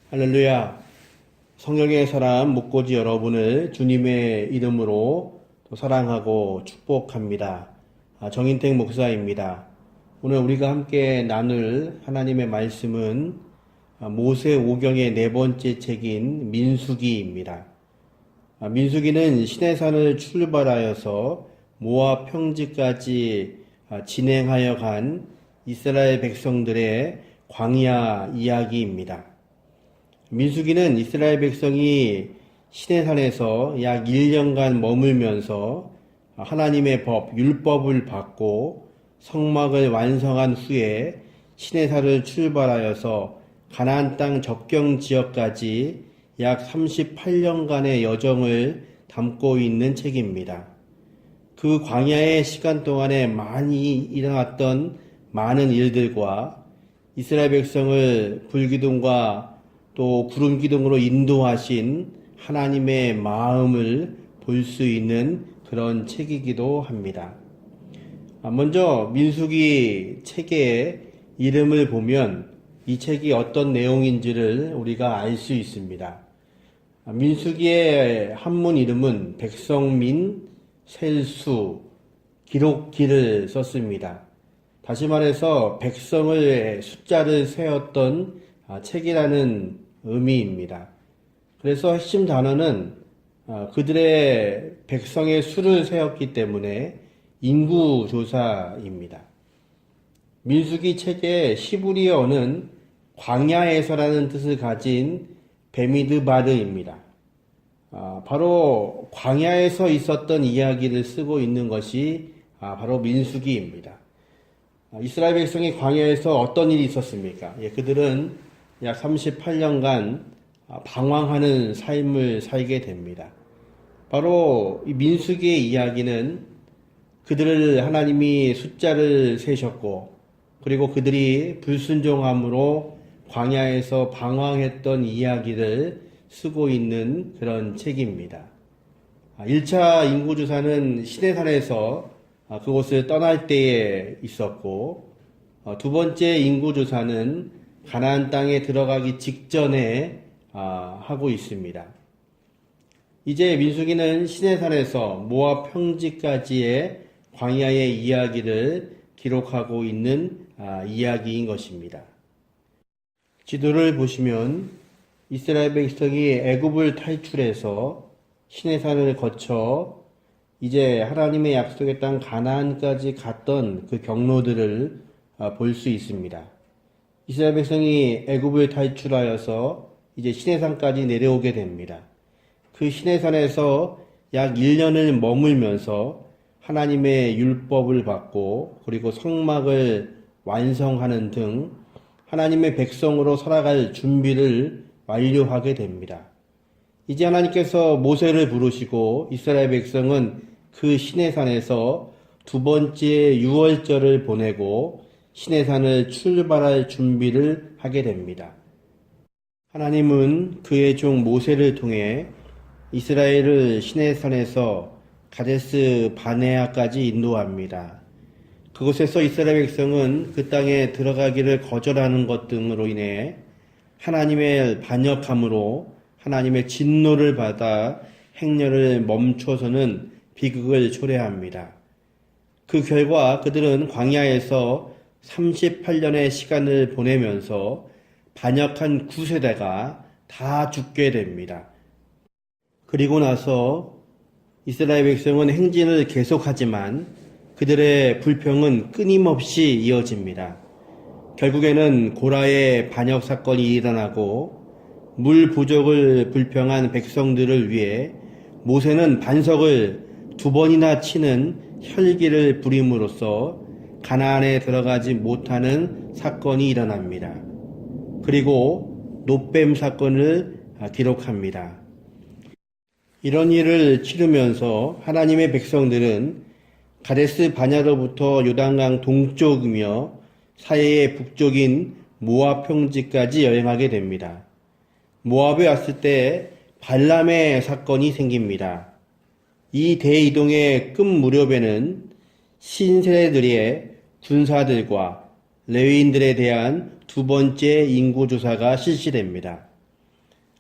할렐루야. 성령의 사람 목고지 여러분을 주님의 이름으로 사랑하고 축복합니다. 정인택 목사입니다. 오늘 우리가 함께 나눌 하나님의 말씀은 모세오경의 네 번째 책인 민수기입니다. 민수기는 시내산을 출발하여서 모압 평지까지 진행하여 간 이스라엘 백성들의 광야 이야기입니다. 민수기는 이스라엘 백성이 시내산에서 약 1년간 머물면서 하나님의 법, 율법을 받고 성막을 완성한 후에 시내산을 출발하여서 가나안 땅 접경 지역까지 약 38년간의 여정을 담고 있는 책입니다. 그 광야의 시간 동안에 많이 일어났던 많은 일들과 이스라엘 백성을 불기둥과 또 구름기둥으로 인도하신 하나님의 마음을 볼 수 있는 그런 책이기도 합니다. 먼저 민수기 책의 이름을 보면 이 책이 어떤 내용인지를 우리가 알 수 있습니다. 민수기의 한문 이름은 백성민, 셀수, 기록기를 썼습니다. 다시 말해서 백성을 숫자를 세었던 책이라는 의미입니다. 그래서 핵심 단어는 그들의 백성의 수를 세었기 때문에 인구조사입니다. 민수기 책의 시브리어는 광야에서라는 뜻을 가진 베미드바르입니다. 바로 광야에서 있었던 이야기를 쓰고 있는 것이 바로 민수기입니다. 이스라엘 백성이 광야에서 어떤 일이 있었습니까? 그들은 약 38년간 방황하는 삶을 살게 됩니다. 바로 이 민수기의 이야기는 그들을 하나님이 숫자를 세셨고 그리고 그들이 불순종함으로 광야에서 방황했던 이야기를 쓰고 있는 그런 책입니다. 1차 인구조사는 시내산에서 그곳을 떠날 때에 있었고 두 번째 인구조사는 가나안 땅에 들어가기 직전에 하고 있습니다. 이제 민수기는 시내산에서 모압 평지까지의 광야의 이야기를 기록하고 있는 이야기인 것입니다. 지도를 보시면 이스라엘 백성이 애굽을 탈출해서 시내산을 거쳐 이제 하나님의 약속의 땅 가나안까지 갔던 그 경로들을 볼 수 있습니다. 이스라엘 백성이 애굽을 탈출하여서 이제 시내산까지 내려오게 됩니다. 그 시내산에서 약 1년을 머물면서 하나님의 율법을 받고 그리고 성막을 완성하는 등 하나님의 백성으로 살아갈 준비를 완료하게 됩니다. 이제 하나님께서 모세를 부르시고 이스라엘 백성은 그 시내산에서 두 번째 유월절을 보내고 시내산을 출발할 준비를 하게 됩니다. 하나님은 그의 종 모세를 통해 이스라엘을 시내산에서 가데스 바네아까지 인도합니다. 그곳에서 이스라엘 백성은 그 땅에 들어가기를 거절하는 것 등으로 인해 하나님의 반역함으로 하나님의 진노를 받아 행렬을 멈춰서는 비극을 초래합니다. 그 결과 그들은 광야에서 38년의 시간을 보내면서 반역한 9세대가 다 죽게 됩니다. 그리고 나서 이스라엘 백성은 행진을 계속하지만 그들의 불평은 끊임없이 이어집니다. 결국에는 고라의 반역 사건이 일어나고 물 부족을 불평한 백성들을 위해 모세는 반석을 2번이나 치는 혈기를 부림으로써 가나안에 들어가지 못하는 사건이 일어납니다. 그리고 놋뱀 사건을 기록합니다. 이런 일을 치르면서 하나님의 백성들은 가데스 바냐로부터 요단강 동쪽이며 사해의 북쪽인 모압 평지까지 여행하게 됩니다. 모압에 왔을 때 발람의 사건이 생깁니다. 이 대이동의 끝 무렵에는 신세대들의 군사들과 레위인들에 대한 두 번째 인구조사가 실시됩니다.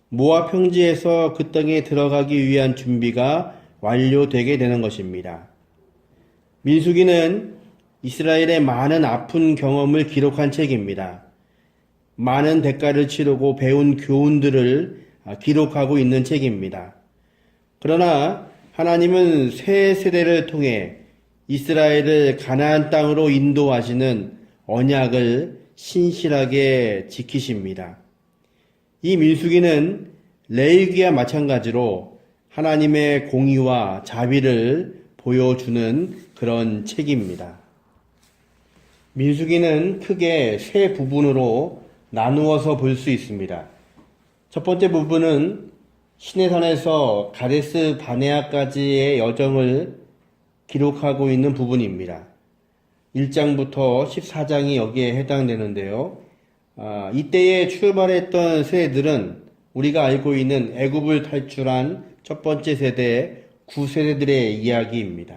모압 평지에서 그 땅에 들어가기 위한 준비가 완료되게 되는 것입니다. 민수기는 이스라엘의 많은 아픈 경험을 기록한 책입니다. 많은 대가를 치르고 배운 교훈들을 기록하고 있는 책입니다. 그러나 하나님은 새 세대를 통해 이스라엘을 가나안 땅으로 인도하시는 언약을 신실하게 지키십니다. 이 민수기는 레위기와 마찬가지로 하나님의 공의와 자비를 보여주는 그런 책입니다. 민수기는 크게 세 부분으로 나누어서 볼 수 있습니다. 첫 번째 부분은 시내산에서 가데스 바네아까지의 여정을 기록하고 있는 부분입니다. 1장부터 14장이 여기에 해당되는데요. 이때에 출발했던 세대들은 우리가 알고 있는 애굽을 탈출한 첫 번째 세대 9세대들의 이야기입니다.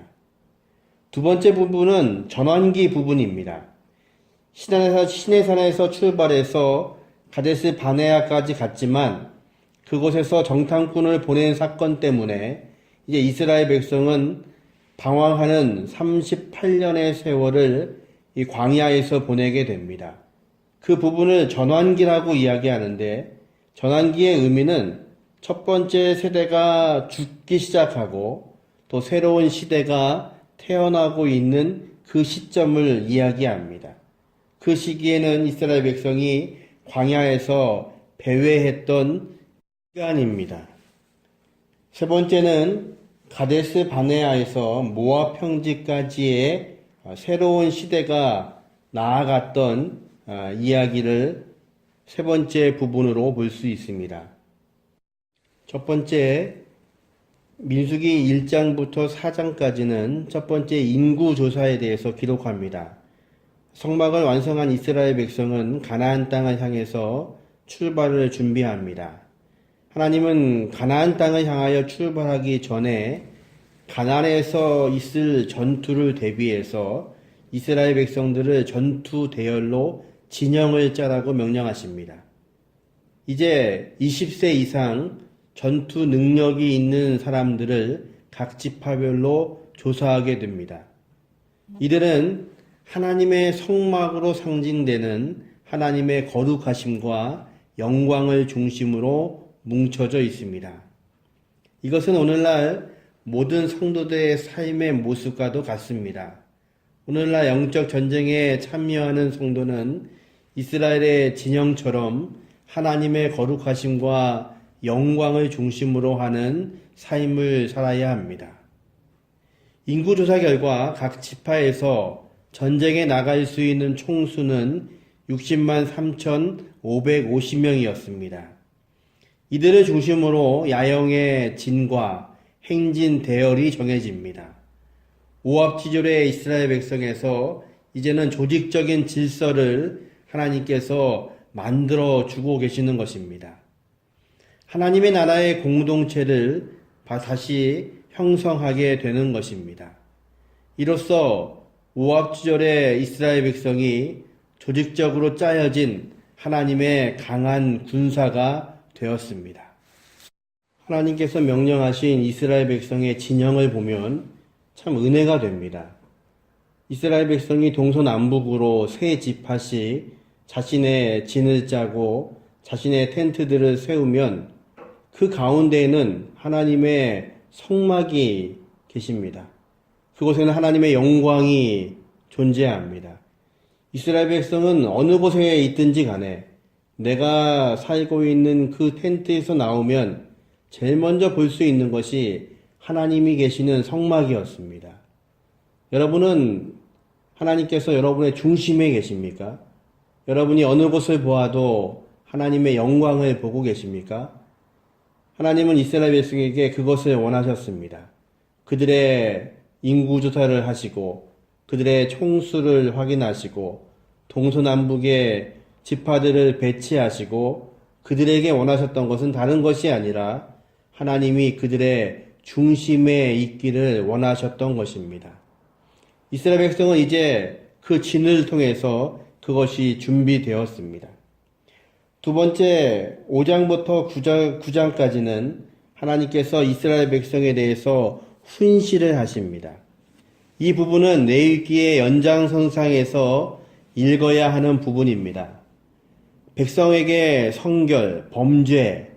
두 번째 부분은 전환기 부분입니다. 시내산에서 출발해서 가데스 바네아까지 갔지만 그곳에서 정탐꾼을 보낸 사건 때문에 이제 이스라엘 백성은 방황하는 38년의 세월을 이 광야에서 보내게 됩니다. 그 부분을 전환기라고 이야기하는데 전환기의 의미는 첫 번째 세대가 죽기 시작하고 또 새로운 시대가 태어나고 있는 그 시점을 이야기합니다. 그 시기에는 이스라엘 백성이 광야에서 배회했던 시간입니다. 세 번째는 가데스 바네아에서 모압 평지까지의 새로운 시대가 나아갔던 이야기를 세 번째 부분으로 볼 수 있습니다. 첫 번째, 민수기 1장부터 4장까지는 첫 번째 인구조사에 대해서 기록합니다. 성막을 완성한 이스라엘 백성은 가나안 땅을 향해서 출발을 준비합니다. 하나님은 가나안 땅을 향하여 출발하기 전에 가나안에서 있을 전투를 대비해서 이스라엘 백성들을 전투 대열로 진영을 짜라고 명령하십니다. 이제 20세 이상 전투 능력이 있는 사람들을 각 지파별로 조사하게 됩니다. 이들은 하나님의 성막으로 상징되는 하나님의 거룩하심과 영광을 중심으로 뭉쳐져 있습니다. 이것은 오늘날 모든 성도들의 삶의 모습과도 같습니다. 오늘날 영적 전쟁에 참여하는 성도는 이스라엘의 진영처럼 하나님의 거룩하심과 영광을 중심으로 하는 삶을 살아야 합니다. 인구조사 결과 각 지파에서 전쟁에 나갈 수 있는 총수는 60만 3,550명이었습니다. 이들을 중심으로 야영의 진과 행진 대열이 정해집니다. 오합지졸의 이스라엘 백성에서 이제는 조직적인 질서를 하나님께서 만들어 주고 계시는 것입니다. 하나님의 나라의 공동체를 다시 형성하게 되는 것입니다. 이로써 오합지졸의 이스라엘 백성이 조직적으로 짜여진 하나님의 강한 군사가 되었습니다. 하나님께서 명령하신 이스라엘 백성의 진영을 보면 참 은혜가 됩니다. 이스라엘 백성이 동서남북으로 세 지파씩 자신의 진을 짜고 자신의 텐트들을 세우면 그 가운데에는 하나님의 성막이 계십니다. 그곳에는 하나님의 영광이 존재합니다. 이스라엘 백성은 어느 곳에 있든지 간에 내가 살고 있는 그 텐트에서 나오면 제일 먼저 볼 수 있는 것이 하나님이 계시는 성막이었습니다. 여러분은 하나님께서 여러분의 중심에 계십니까? 여러분이 어느 곳을 보아도 하나님의 영광을 보고 계십니까? 하나님은 이스라엘 백성에게 그것을 원하셨습니다. 그들의 인구조사를 하시고 그들의 총수를 확인하시고 동서남북의 지파들을 배치하시고 그들에게 원하셨던 것은 다른 것이 아니라 하나님이 그들의 중심에 있기를 원하셨던 것입니다. 이스라엘 백성은 이제 그 진을 통해서 그것이 준비되었습니다. 두 번째 5장부터 9장까지는 하나님께서 이스라엘 백성에 대해서 훈시를 하십니다. 이 부분은 레위기의 연장선상에서 읽어야 하는 부분입니다. 백성에게 성결, 범죄,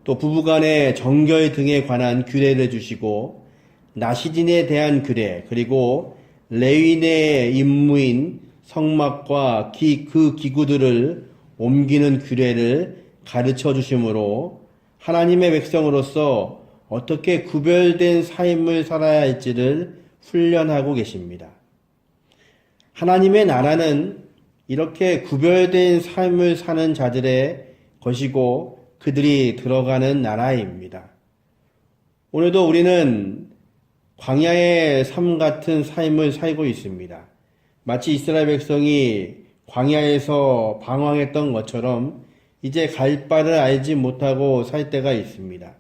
또 부부간의 정결 등에 관한 규례를 주시고 나시진에 대한 규례, 그리고 레위인의 임무인 성막과 그 기구들을 옮기는 규례를 가르쳐 주심으로 하나님의 백성으로서 어떻게 구별된 삶을 살아야 할지를 훈련하고 계십니다. 하나님의 나라는 이렇게 구별된 삶을 사는 자들의 것이고 그들이 들어가는 나라입니다. 오늘도 우리는 광야의 삶 같은 삶을 살고 있습니다. 마치 이스라엘 백성이 광야에서 방황했던 것처럼 이제 갈 바를 알지 못하고 살 때가 있습니다.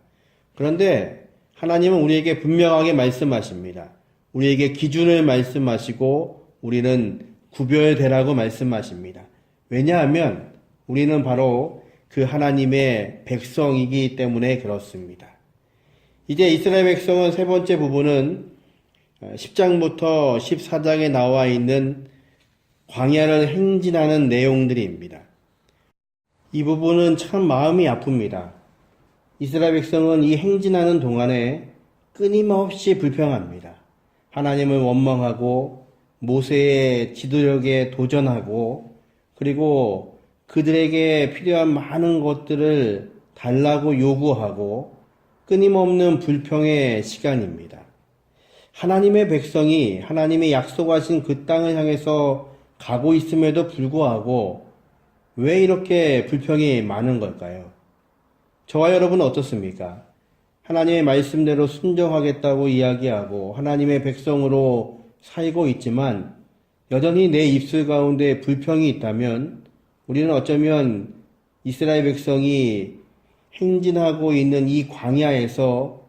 그런데 하나님은 우리에게 분명하게 말씀하십니다. 우리에게 기준을 말씀하시고 우리는 구별되라고 말씀하십니다. 왜냐하면 우리는 바로 그 하나님의 백성이기 때문에 그렇습니다. 이제 이스라엘 백성은 세 번째 부분은 10장부터 14장에 나와 있는 광야를 행진하는 내용들입니다. 이 부분은 참 마음이 아픕니다. 이스라엘 백성은 이 행진하는 동안에 끊임없이 불평합니다. 하나님을 원망하고 모세의 지도력에 도전하고 그리고 그들에게 필요한 많은 것들을 달라고 요구하고 끊임없는 불평의 시간입니다. 하나님의 백성이 하나님이 약속하신 그 땅을 향해서 가고 있음에도 불구하고 왜 이렇게 불평이 많은 걸까요? 저와 여러분은 어떻습니까? 하나님의 말씀대로 순종하겠다고 이야기하고 하나님의 백성으로 살고 있지만 여전히 내 입술 가운데 불평이 있다면 우리는 어쩌면 이스라엘 백성이 행진하고 있는 이 광야에서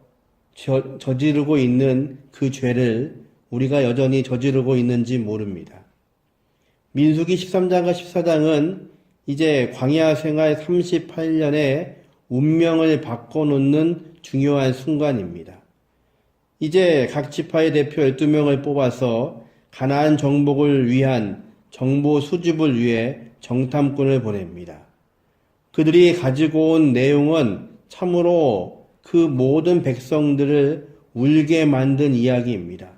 저지르고 있는 그 죄를 우리가 여전히 저지르고 있는지 모릅니다. 민수기 13장과 14장은 이제 광야 생활 38년의 운명을 바꿔놓는 중요한 순간입니다. 이제 각 지파의 대표 12명을 뽑아서 가나안 정복을 위한 정보 수집을 위해 정탐꾼을 보냅니다. 그들이 가지고 온 내용은 참으로 그 모든 백성들을 울게 만든 이야기입니다.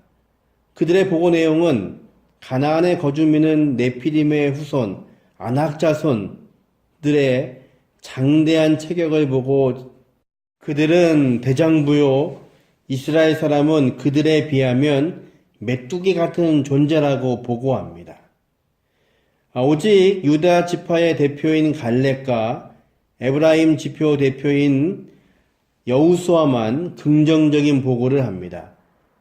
그들의 보고 내용은 가나안의 거주민은 네피림의 후손, 아낙 자손들의 장대한 체격을 보고 그들은 대장부요, 이스라엘 사람은 그들에 비하면 메뚜기 같은 존재라고 보고합니다. 오직 유다 지파의 대표인 갈렙과 에브라임 지표 대표인 여호수아만 긍정적인 보고를 합니다.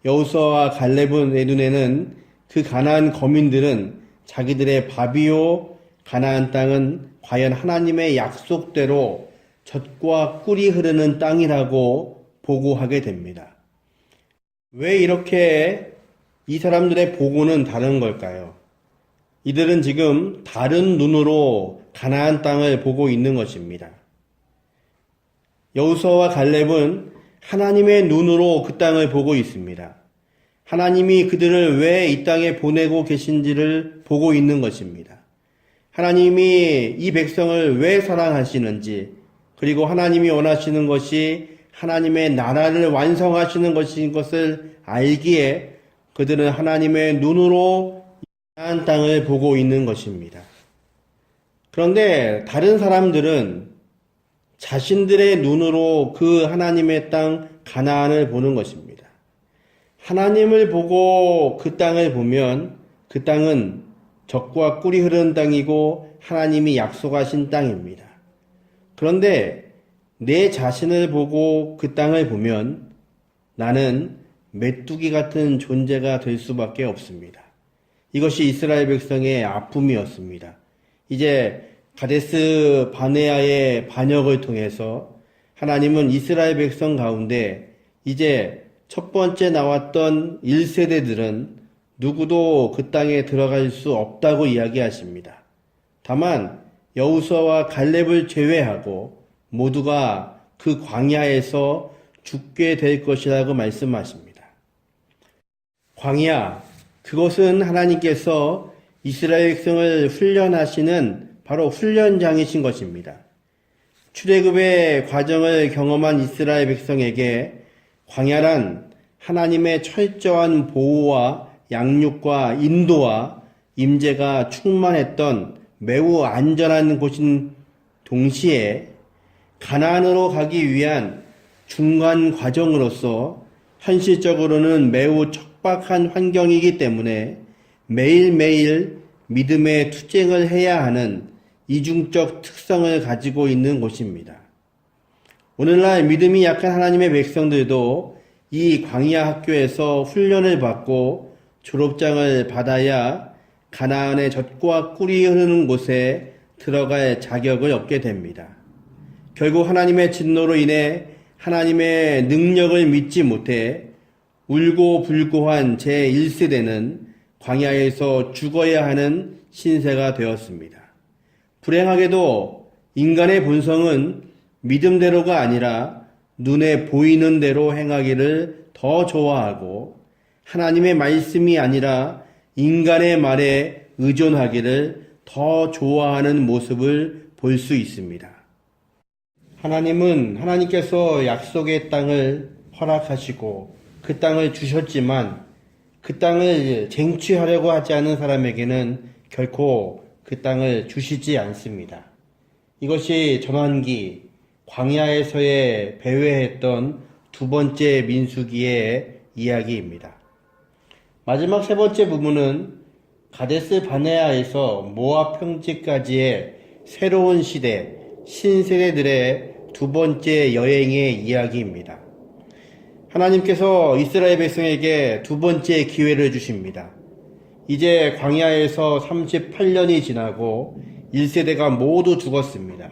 여호수아와 갈렙의 눈에는 그 가나안 거민들은 자기들의 밥이요 가나안 땅은 과연 하나님의 약속대로 젖과 꿀이 흐르는 땅이라고 보고하게 됩니다. 왜 이렇게 이 사람들의 보고는 다른 걸까요? 이들은 지금 다른 눈으로 가나안 땅을 보고 있는 것입니다. 여호수아와 갈렙은 하나님의 눈으로 그 땅을 보고 있습니다. 하나님이 그들을 왜 이 땅에 보내고 계신지를 보고 있는 것입니다. 하나님이 이 백성을 왜 사랑하시는지, 그리고 하나님이 원하시는 것이 하나님의 나라를 완성하시는 것인 것을 알기에 그들은 하나님의 눈으로 가나안 땅을 보고 있는 것입니다. 그런데 다른 사람들은 자신들의 눈으로 그 하나님의 땅 가나안을 보는 것입니다. 하나님을 보고 그 땅을 보면 그 땅은 젖과 꿀이 흐르는 땅이고 하나님이 약속하신 땅입니다. 그런데 내 자신을 보고 그 땅을 보면 나는 메뚜기 같은 존재가 될 수밖에 없습니다. 이것이 이스라엘 백성의 아픔이었습니다. 이제 가데스 바네아의 반역을 통해서 하나님은 이스라엘 백성 가운데 이제 첫 번째 나왔던 1세대들은 누구도 그 땅에 들어갈 수 없다고 이야기하십니다. 다만 여호수아와 갈렙을 제외하고 모두가 그 광야에서 죽게 될 것이라고 말씀하십니다. 광야, 그것은 하나님께서 이스라엘 백성을 훈련하시는 바로 훈련장이신 것입니다. 출애굽의 과정을 경험한 이스라엘 백성에게 광야란 하나님의 철저한 보호와 양육과 인도와 임재가 충만했던 매우 안전한 곳인 동시에 가나안으로 가기 위한 중간 과정으로서 현실적으로는 매우 척박한 환경이기 때문에 매일매일 믿음의 투쟁을 해야 하는 이중적 특성을 가지고 있는 곳입니다. 오늘날 믿음이 약한 하나님의 백성들도 이 광야 학교에서 훈련을 받고 졸업장을 받아야 가나안의 젖과 꿀이 흐르는 곳에 들어갈 자격을 얻게 됩니다. 결국 하나님의 진노로 인해 하나님의 능력을 믿지 못해 울고불고한 제1세대는 광야에서 죽어야 하는 신세가 되었습니다. 불행하게도 인간의 본성은 믿음대로가 아니라 눈에 보이는 대로 행하기를 더 좋아하고 하나님의 말씀이 아니라 인간의 말에 의존하기를 더 좋아하는 모습을 볼 수 있습니다. 하나님께서 약속의 땅을 허락하시고 그 땅을 주셨지만 그 땅을 쟁취하려고 하지 않은 사람에게는 결코 그 땅을 주시지 않습니다. 이것이 전환기 광야에서의 배회했던 두 번째 민수기의 이야기입니다. 마지막 세 번째 부분은 가데스 바네아에서 모압 평지까지의 새로운 시대, 신세대들의 두 번째 여행의 이야기입니다. 하나님께서 이스라엘 백성에게 두 번째 기회를 주십니다. 이제 광야에서 38년이 지나고 1세대가 모두 죽었습니다.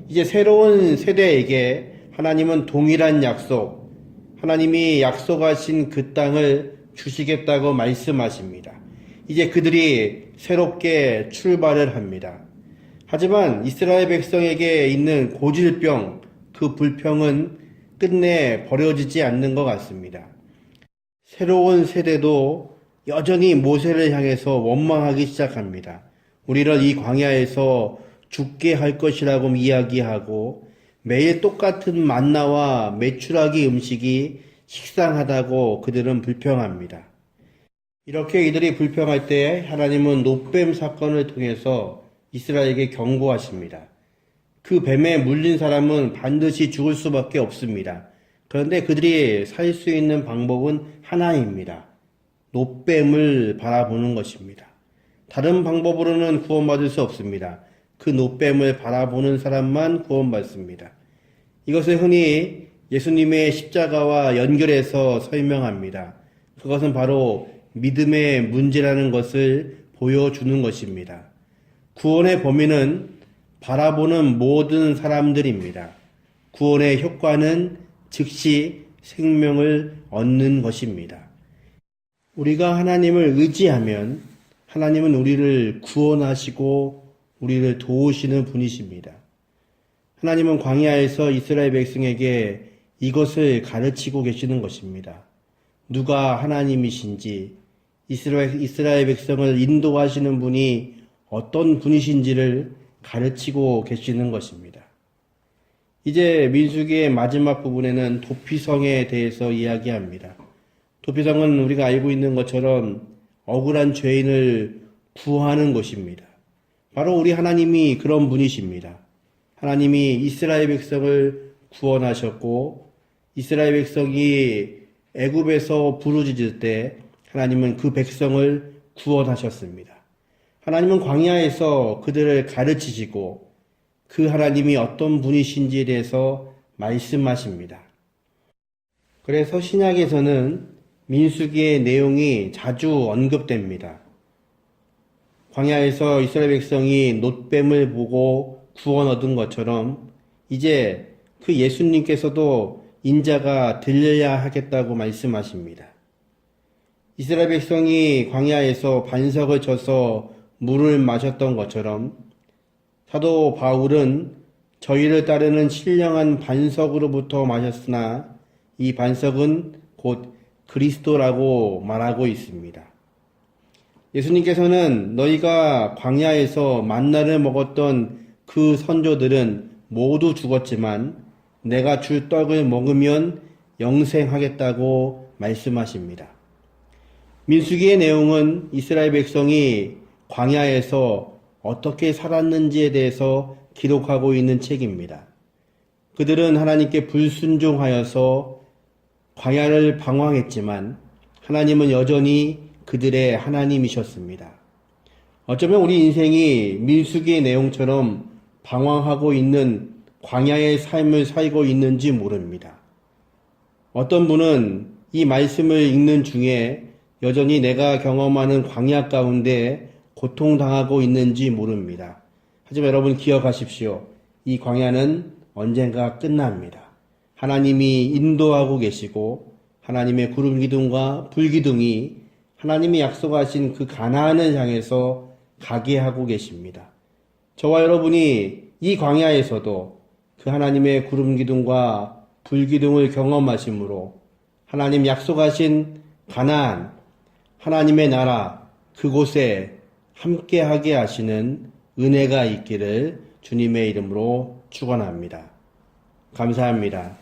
이제 새로운 세대에게 하나님은 동일한 약속, 하나님이 약속하신 그 땅을 주시겠다고 말씀하십니다. 이제 그들이 새롭게 출발을 합니다. 하지만 이스라엘 백성에게 있는 고질병, 그 불평은 끝내 버려지지 않는 것 같습니다. 새로운 세대도 여전히 모세를 향해서 원망하기 시작합니다. 우리를 이 광야에서 죽게 할 것이라고 이야기하고 매일 똑같은 만나와 메추라기 음식이 식상하다고 그들은 불평합니다. 이렇게 이들이 불평할 때 하나님은 놋뱀 사건을 통해서 이스라엘에게 경고하십니다. 그 뱀에 물린 사람은 반드시 죽을 수밖에 없습니다. 그런데 그들이 살 수 있는 방법은 하나입니다. 놋뱀을 바라보는 것입니다. 다른 방법으로는 구원받을 수 없습니다. 그 놋뱀을 바라보는 사람만 구원받습니다. 이것을 흔히 예수님의 십자가와 연결해서 설명합니다. 그것은 바로 믿음의 문제라는 것을 보여주는 것입니다. 구원의 범위는 바라보는 모든 사람들입니다. 구원의 효과는 즉시 생명을 얻는 것입니다. 우리가 하나님을 의지하면 하나님은 우리를 구원하시고 우리를 도우시는 분이십니다. 하나님은 광야에서 이스라엘 백성에게 이것을 가르치고 계시는 것입니다. 누가 하나님이신지, 이스라엘 백성을 인도하시는 분이 어떤 분이신지를 가르치고 계시는 것입니다. 이제 민수기의 마지막 부분에는 도피성에 대해서 이야기합니다. 도피성은 우리가 알고 있는 것처럼 억울한 죄인을 구하는 곳입니다. 바로 우리 하나님이 그런 분이십니다. 하나님이 이스라엘 백성을 구원하셨고 이스라엘 백성이 애굽에서 부르짖을 때 하나님은 그 백성을 구원하셨습니다. 하나님은 광야에서 그들을 가르치시고 그 하나님이 어떤 분이신지에 대해서 말씀하십니다. 그래서 신약에서는 민수기의 내용이 자주 언급됩니다. 광야에서 이스라엘 백성이 놋뱀을 보고 구원 얻은 것처럼 이제 그 예수님께서도 인자가 들려야 하겠다고 말씀하십니다. 이스라엘 백성이 광야에서 반석을 쳐서 물을 마셨던 것처럼 사도 바울은 저희를 따르는 신령한 반석으로부터 마셨으나 이 반석은 곧 그리스도라고 말하고 있습니다. 예수님께서는 너희가 광야에서 만나를 먹었던 그 선조들은 모두 죽었지만 내가 줄 떡을 먹으면 영생하겠다고 말씀하십니다. 민수기의 내용은 이스라엘 백성이 광야에서 어떻게 살았는지에 대해서 기록하고 있는 책입니다. 그들은 하나님께 불순종하여서 광야를 방황했지만 하나님은 여전히 그들의 하나님이셨습니다. 어쩌면 우리 인생이 민수기의 내용처럼 방황하고 있는 광야의 삶을 살고 있는지 모릅니다. 어떤 분은 이 말씀을 읽는 중에 여전히 내가 경험하는 광야 가운데 고통당하고 있는지 모릅니다. 하지만 여러분 기억하십시오. 이 광야는 언젠가 끝납니다. 하나님이 인도하고 계시고 하나님의 구름 기둥과 불 기둥이 하나님이 약속하신 그 가나안을 향해서 가게 하고 계십니다. 저와 여러분이 이 광야에서도 그 하나님의 구름 기둥과 불 기둥을 경험하심으로 하나님 약속하신 가나안, 하나님의 나라 그곳에 함께하게 하시는 은혜가 있기를 주님의 이름으로 축원합니다. 감사합니다.